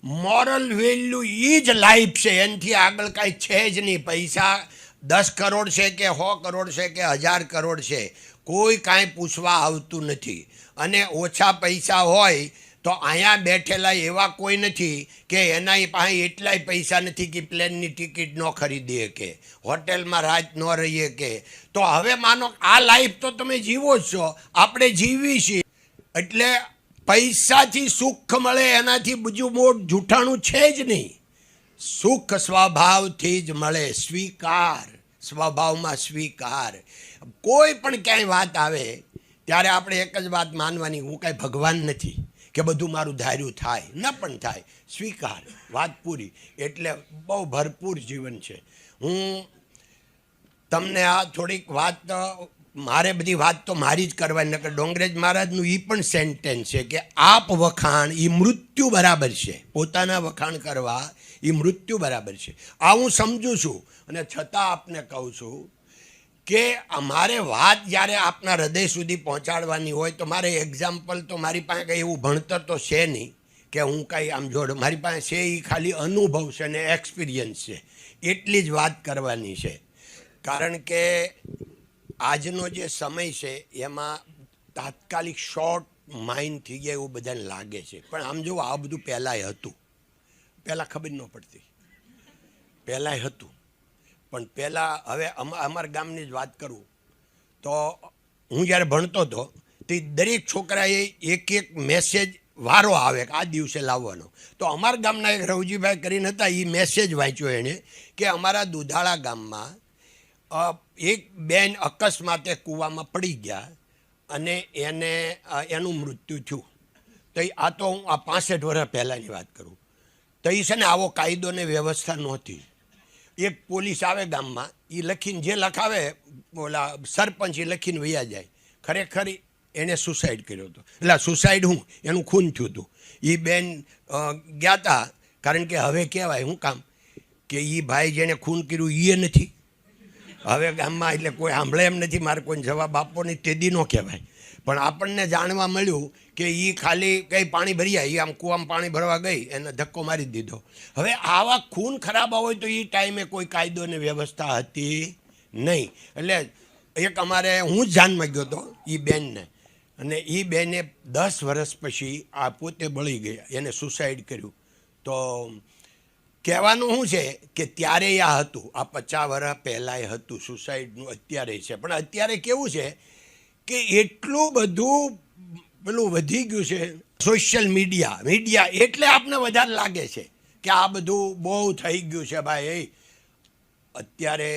Moral value એ જ life છે, એનાથી આગળ કાંઈ છે જ નહીં. પૈસા 10 કરોડ છે કે 100 કરોડ છે કે 1000 કરોડ છે, કોઈ કાંઈ પૂછવા આવતું નથી. અને ઓછા પૈસા હોય તો અહીંયા બેઠેલા એવા કોઈ નથી કે એના પાસે એટલાય પૈસા નથી કે પ્લેનની ટિકિટ ન ખરીદી શકે, હોટેલમાં રાત ન રહી શકે. તો હવે માનો આ લાઈફ તો તમે જીવો જ છો, આપણે જીવી છીએ. એટલે પૈસાથી સુખ મળે એનાથી બીજું મોટ જૂઠાણું છે જ નહીં. સુખ સ્વભાવથી જ મળે, સ્વીકાર, સ્વભાવમાં સ્વીકાર. કોઈ પણ ક્યાંય વાત આવે ત્યારે આપણે એક જ વાત માનવાની, હું કાંઈ ભગવાન નથી કે બધું મારું ધાર્યું થાય, ન પણ થાય, સ્વીકાર, વાત પૂરી. એટલે બહુ ભરપૂર જીવન છે. હું તમને આ થોડીક વાત, મારે બધી વાત તો મારી જ કરવાની, નકર ડોંગરેજ મહારાજનું એ પણ સેન્ટેન્સ છે કે આપ વખાણ એ મૃત્યુ બરાબર છે. પોતાના વખાણ કરવા એ મૃત્યુ બરાબર છે. આ હું સમજું છું, અને છતાં આપને કહું છું કે મારે વાત જ્યારે આપના હૃદય સુધી પહોંચાડવાની હોય તો મારે એક્ઝામ્પલ તો, મારી પાસે કંઈ એવું ભણતર તો છે નહીં કે હું કાંઈ આમ જોડો. મારી પાસે છે એ ખાલી અનુભવ છે ને એક્સપિરિયન્સ છે, એટલી જ વાત કરવાની છે. કારણ કે આજનો જે સમય છે એમાં તાત્કાલિક શોર્ટ માઇન્ડ થઈ જાય એવું બધાને લાગે છે. પણ આમ જો આ બધું પહેલાંય હતું, પહેલાં ખબર ન પડતી, પહેલાંય હતું. પણ પહેલાં, હવે અમારા ગામની જ વાત કરું તો હું જ્યારે ભણતો હતો તે દરેક છોકરાએ એક મેસેજ વારો આવે કે આ દિવસે લાવવાનો. તો અમારા ગામના એક રવજીભાઈ કરીને હતા, એ મેસેજ વાંચ્યો એણે કે અમારા દુધાળા ગામમાં એક બેન અકસ્માતે કૂવામાં પડી ગયા અને એનું મૃત્યુ થયું. તો આ તો હું આ 65 વર્ષ પહેલાંની વાત કરું. તો એ છે ને આવો કાયદો ને વ્યવસ્થા નહોતી. એક પોલીસ આવે ગામમાં, એ લખીને જે લખાવે ઓલા સરપંચ એ લખીને વયા જાય. ખરેખર એણે સુસાઇડ કર્યો હતો. એટલે સુસાઇડ હું, એનું ખૂન થયું હતું. એ બેન ગયા હતા, કારણ કે હવે કહેવાય શું કામ કે એ ભાઈ જેણે ખૂન કર્યું એ નથી હવે ગામમાં, એટલે કોઈ સાંભળે એમ નથી, મારે કોઈને જવાબ આપવો નહીં, તેદી ન કહેવાય. પણ આપણને જાણવા મળ્યું કે એ ખાલી કંઈ પાણી ભરી આવી, આમ કૂવામાં પાણી ભરવા ગઈ, એને ધક્કો મારી દીધો. હવે આવા ખૂન ખરાબ હોય તો એ ટાઈમે કોઈ કાયદો ને વ્યવસ્થા હતી નહીં. એટલે એક અમારે, હું જ જાનમાં ગયો હતો એ બેનને, અને એ બેને 10 વર્ષ પછી આ પોતે બળી ગયા, એને સુસાઇડ કર્યું. તો કહેવાનું શું છે કે ત્યારે આ હતું, આ 50 વર્ષ પહેલાંય હતું સુસાઇડનું, અત્યારે છે. પણ અત્યારે કેવું છે કે એટલું બધું પેલું વધી ગયું છે, સોશિયલ મીડિયા એટલે આપને વધારે લાગે છે કે આ બધું બહુ થઈ ગયું છે. ભાઈ અત્યારે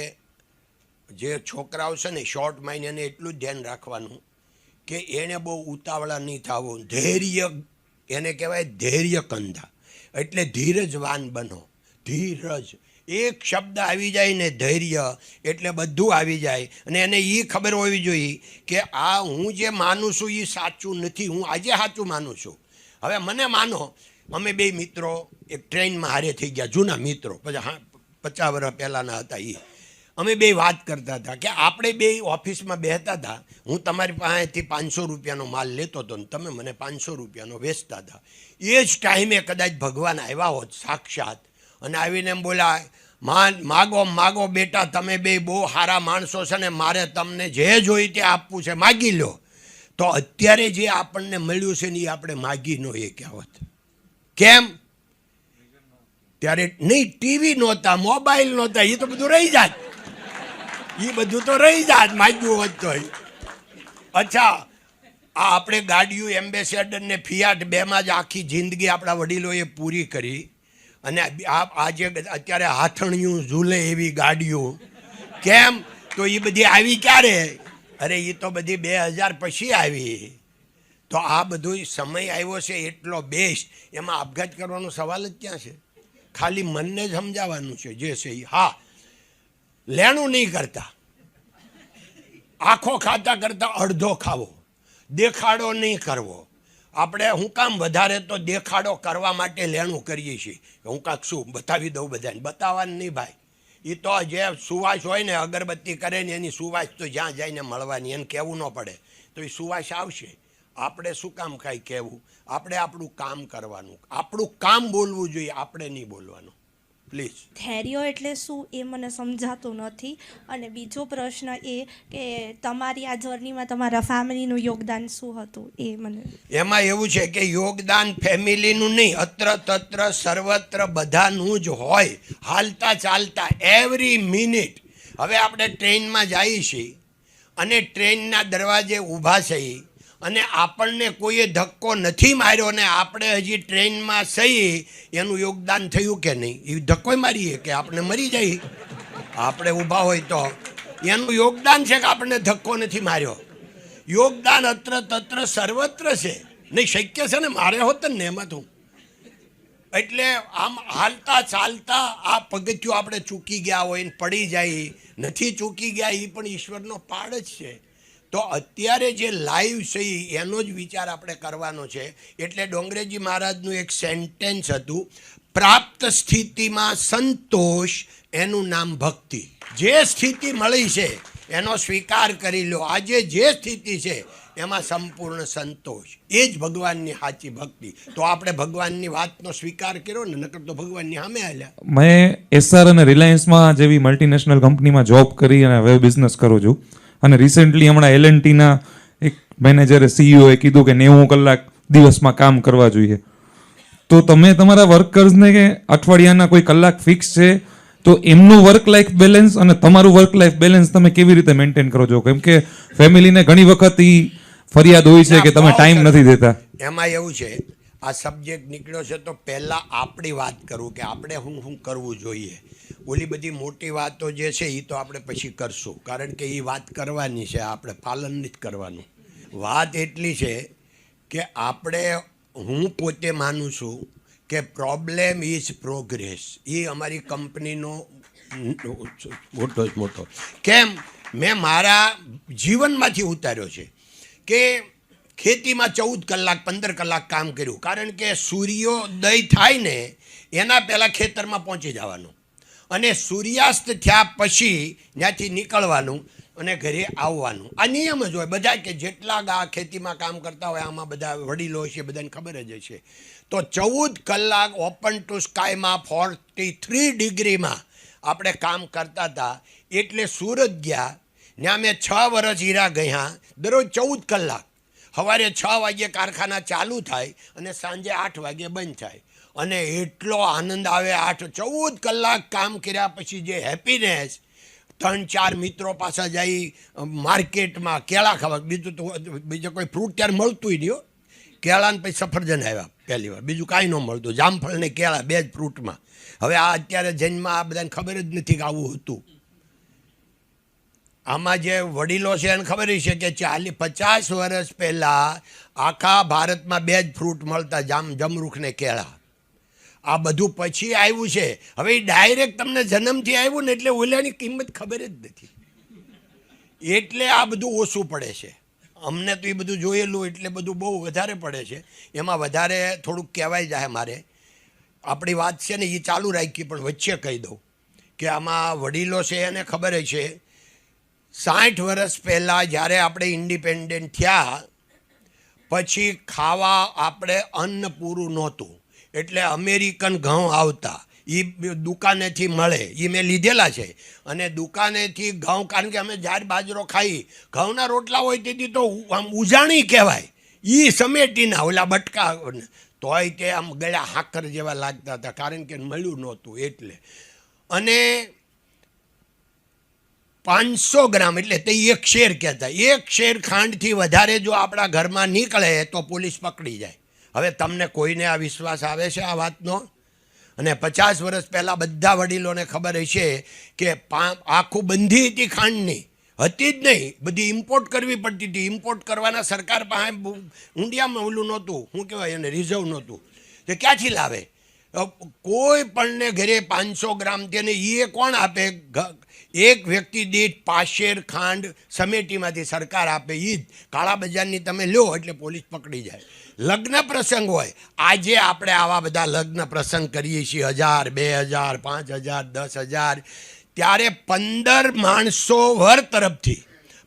જે છોકરાઓ છે ને શોર્ટ માઇન્ડ, એને એટલું જ ધ્યાન રાખવાનું કે એણે બહુ ઉતાવળા નહીં થવું. ધૈર્ય, એને કહેવાય ધૈર્ય કંધા, એટલે ધીરજવાન બનો. ધીરજ એક શબ્દ આવી જાય ને, ધૈર્ય એટલે બધું આવી જાય. અને એને એ ખબર હોવી જોઈએ કે આ હું જે માનું છું એ સાચું નથી, હું આજે સાચું માનું છું. હવે મને માનો, અમે બે મિત્રો એક ટ્રેનમાં હારે થઈ ગયા, જૂના મિત્રો, પછી 50 વર્ષ પહેલાંના હતા. એ અમે બે વાત કરતા હતા કે આપણે બે ઓફિસમાં બેસતા હતા, હું તમારી પાસેથી 500 રૂપિયાનો માલ લેતો હતો ને તમે મને 500 રૂપિયાનો વેચતા હતા. એ જ ટાઈમે કદાચ ભગવાન આવ્યા હોત સાક્ષાત, અને આવીને એમ બોલ્યા, માગો બેટા, તમે બે બહુ સારા માણસો છે ને, મારે તમને જે જોઈ તે આપવું છે, માગી લો. તો અત્યારે જે આપણને મળ્યું છે ને એ આપણે માગી ન એ કહેવત. કેમ? ત્યારે નહીં, ટીવી નહોતા, મોબાઈલ નહોતા, એ તો બધું રહી જાત, એ બધું તો રહી જાત, માગ્યું હોત તો. અચ્છા, આ આપણે ગાડીઓ એમ્બેસેડર ને ફિયાટ બેમાં જ આખી જિંદગી આપણા વડીલોએ પૂરી કરી. અને આજે અત્યારે હાથણિયું ઝૂલે એવી ગાડીઓ, કેમ? તો એ બધી આવી ક્યારે? અરે એ તો બધી 2000 પછી આવી. તો આ બધું સમય આવ્યો છે એટલો બેસ્ટ, એમાં આપઘાત કરવાનો સવાલ જ ક્યાં છે? ખાલી મનને જ સમજાવવાનું છે જે છે એ. હા, લેણું નહીં કરતા, આખો ખાતા કરતાં અડધો ખાવો, દેખાડો નહીં કરવો. આપણે હું કામ વધારે તો દેખાડો કરવા માટે લેણું કરીએ છીએ, હું કાંક શું બતાવી દઉં બધાને, બતાવવાનું નહીં ભાઈ. એ તો જે સુવાસ હોય ને, અગરબત્તી કરે ને એની સુવાસ તો જ્યાં જઈને મળવાની, એને કહેવું ન પડે તો એ સુવાસ આવશે. આપણે શું કામ કાંઈ કહેવું? આપણે આપણું કામ કરવાનું, આપણું કામ બોલવું જોઈએ, આપણે નહીં બોલવાનું. પ્લીઝ. ધૈર્ય એટલે શું એ મને સમજાતું નથી. અને બીજો પ્રશ્ન એ કે તમારી આ જર્નીમાં તમારા ફેમિલીનું યોગદાન શું હતું એ મને. એમાં એવું છે કે યોગદાન ફેમિલીનું નહીં, અત્ર તત્ર સર્વત્ર બધાનું જ હોય, હાલતા ચાલતા એવરી મિનિટ. હવે આપણે ટ્રેનમાં જઈએ છીએ અને ટ્રેનના દરવાજે ઊભા છીએ અને આપણને કોઈએ ધક્કો નથી માર્યો ને આપણે હજી ટ્રેનમાં સહી, એનું યોગદાન થયું કે નહીં? એ ધક્કો મારીએ કે આપણે મરી જઈએ? આપણે ઊભા હોય તો એનું યોગદાન છે કે આપણને ધક્કો નથી માર્યો. યોગદાન અત્ર તત્ર સર્વત્ર છે. નહીં શક્ય છે ને, મારે હોત ને એમાં તું. એટલે આમ હાલતા ચાલતા આ પગથિયું આપણે ચૂકી ગયા હોય ને પડી જાય, નથી ચૂકી ગયા એ પણ ઈશ્વરનો પાડ જ છે. તો અત્યારે જે લાઈવ છે એનો જ વિચાર આપણે કરવાનો છે. એટલે ડોંગરેજી મહારાજનું એક સેન્ટેન્સ હતું, પ્રાપ્ત સ્થિતિમાં સંતોષ એનું નામ ભક્તિ. જે સ્થિતિ મળી છે એનો સ્વીકાર કરી લો. આજે જે સ્થિતિ છે એમાં સંપૂર્ણ સંતોષ, એ જ ભગવાનની સાચી ભક્તિ. તો આપણે ભગવાનની વાતનો સ્વીકાર કર્યો ને, નકર તો ભગવાનની સામે હાલ્યા. મેં એસઆર અને રિલાયન્સમાં જેવી મલ્ટીનેશનલ કંપનીમાં જોબ કરી અને હવે બિઝનેસ કરું છું. અને રિસેન્ટલી હમણાં એલએનટીના એક મેનેજરે સીઈઓએ કીધું કે 90 કલાક દિવસમાં કામ કરવા જોઈએ. તો તમે તમારા વર્કર્સને કે અઠવાડિયાના કોઈ કલાક ફિક્સ છે, તો એમનું વર્ક લાઈફ બેલેન્સ અને તમારું વર્ક લાઈફ બેલેન્સ તમે કેવી રીતે મેન્ટેન કરો છો? કેમ કે ફેમિલીને ઘણી વખત એ ફરિયાદ હોય છે કે તમે ટાઈમ નથી દેતા. એમાં એવું છે, આ સબ્જેક્ટ નીકળ્યો છે તો પહેલાં આપણી વાત કરું કે આપણે શું કરવું જોઈએ. ઓલી બધી મોટી વાતો જે છે એ તો આપણે પછી કરશું, કારણ કે એ વાત કરવાની છે, આપણે પાલન નથી કરવાનું. વાત એટલી છે કે આપણે, હું પોતે માનું છું કે પ્રોબ્લેમ ઇઝ પ્રોગ્રેસ. એ અમારી કંપનીનો મોટો જ મોટો. કેમ? મેં મારા જીવનમાંથી ઉતાર્યો છે કે ખેતીમાં 14 કલાક 15 કલાક કામ કર્યું, કારણ કે સૂર્યોદય થાય ને એના પહેલાં ખેતરમાં પહોંચી જવાનું અને સૂર્યાસ્ત થયા પછી ત્યાંથી નીકળવાનું અને ઘરે આવવાનું. આ નિયમ જ હોય બધા, કે જેટલા આ ખેતીમાં કામ કરતા હોય આમાં બધા વડીલો છે, બધાને ખબર જ હશે. તો 14 કલાક ઓપન ટુ સ્કાયમાં 43 ડિગ્રીમાં આપણે કામ કરતા હતા. એટલે સુરત ગયા, ત્યાં મેં 6 વર્ષ હીરા ગયા, દરરોજ 14 કલાક. સવારે 6 વાગ્યે કારખાના ચાલુ થાય અને સાંજે 8 વાગ્યે બંધ થાય. અને એટલો આનંદ આવે. 14 કલાક કામ કર્યા પછી જે હેપીનેસ. 3-4 મિત્રો પાસે જઈ માર્કેટમાં કેળા ખાવા, બીજું તો બીજું કોઈ ફ્રૂટ ત્યારે મળતું નહીં. કેળા ને પછી સફરજન આવ્યા પહેલી વાર, બીજું કાંઈ ન મળતું. જામફળ ને કેળા, 2 જ ફ્રૂટમાં. હવે આ અત્યારે જન્મમાં આ બધાને ખબર જ નથી કે આવું હતું. આમાં જે વડીલો છે એને ખબર છે કે 40-50 વર્ષ પહેલાં આખા ભારતમાં 2 જ ફ્રૂટ મળતા, જમરૂખ ને કેળા. આ બધું પછી આવ્યું છે. હવે એ ડાયરેક્ટ તમને જન્મથી આવ્યું ને એટલે ઓલાની કિંમત ખબર જ નથી. એટલે આ બધું ઓછું પડે છે અમને. તો એ બધું જોયેલું એટલે બધું બહુ વધારે પડે છે. એમાં વધારે થોડુંક કહેવાય જાય મારે. આપણી વાત છે ને એ ચાલુ રાખી, પણ વચ્ચે કહી દઉં કે આમાં વડીલો છે એને ખબર છે 60 વર્ષ પહેલાં જ્યારે આપણે ઇન્ડિપેન્ડન્ટ થયા પછી ખાવા આપણે અન્ન પૂરું નહોતું. એટલે અમેરિકન ઘઉં આવતા, એ દુકાનેથી મળે, એ મેં લીધેલા છે. અને દુકાનેથી ઘઉં, કારણ કે અમે જ્યારે બાજરો ખાઈ, ઘઉંના રોટલા હોય તેથી તો આમ ઉજાણી કહેવાય. એ સમેટીના ઓલા બટકા, તોય તે આમ ગળા હાકર જેવા લાગતા હતા, કારણ કે મળ્યું નહોતું એટલે. અને 500 ગ્રામ એટલે તે 1 શેર કહેતા. 1 શેર ખાંડથી વધારે જો આપણા ઘરમાં નીકળે તો પોલીસ પકડી જાય. હવે તમને કોઈને આ વિશ્વાસ આવે છે આ વાતનો? અને 50 વર્ષ પહેલાં બધા વડીલોને ખબર હશે કે આખું બંધી હતી ખાંડની, હતી જ નહીં, બધી ઇમ્પોર્ટ કરવી પડતી હતી. ઇમ્પોર્ટ કરવાના સરકાર પાસે ઊંડિયામાં ઓલું નહોતું, શું કહેવાય એને, રિઝર્વ નહોતું. તે ક્યાંથી લાવે? કોઈ પણને ઘરે 500 ગ્રામ તેને એ કોણ આપે? એક વ્યક્તિ દીઠ 5 શેર ખાંડ સમેટીમાંથી સરકાર આપે. એ જ કાળા બજારની તમે લો એટલે પોલીસ પકડી જાય. લગ્ન પ્રસંગ હોય, આજે આપણે આવા બધા લગ્ન પ્રસંગ કરીએ છીએ, 1000, 2000, 5000, 10,000, ત્યારે 15 માણસો વર તરફથી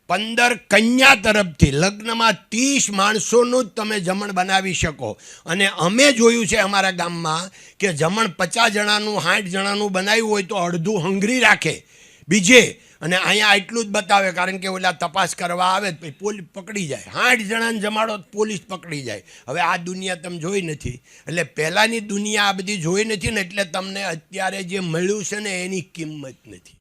15 કન્યા તરફથી લગ્નમાં 30 માણસોનું જ તમે જમણ બનાવી શકો. અને અમે જોયું છે અમારા ગામમાં કે જમણ 50 જણાનું 60 જણાનું બનાવ્યું હોય તો અડધું હંગરી રાખે બીજે, અને અહીંયા એટલું જ બતાવે કારણ કે ઓલા તપાસ કરવા આવે તો પોલીસ પકડી જાય. 60 જણાને જમાડો પોલીસ પકડી જાય. હવે આ દુનિયા તમે જોઈ નથી, એટલે પહેલાંની દુનિયા આ બધી જોઈ નથી ને, એટલે તમને અત્યારે જે મળ્યું છે ને એની કિંમત નથી.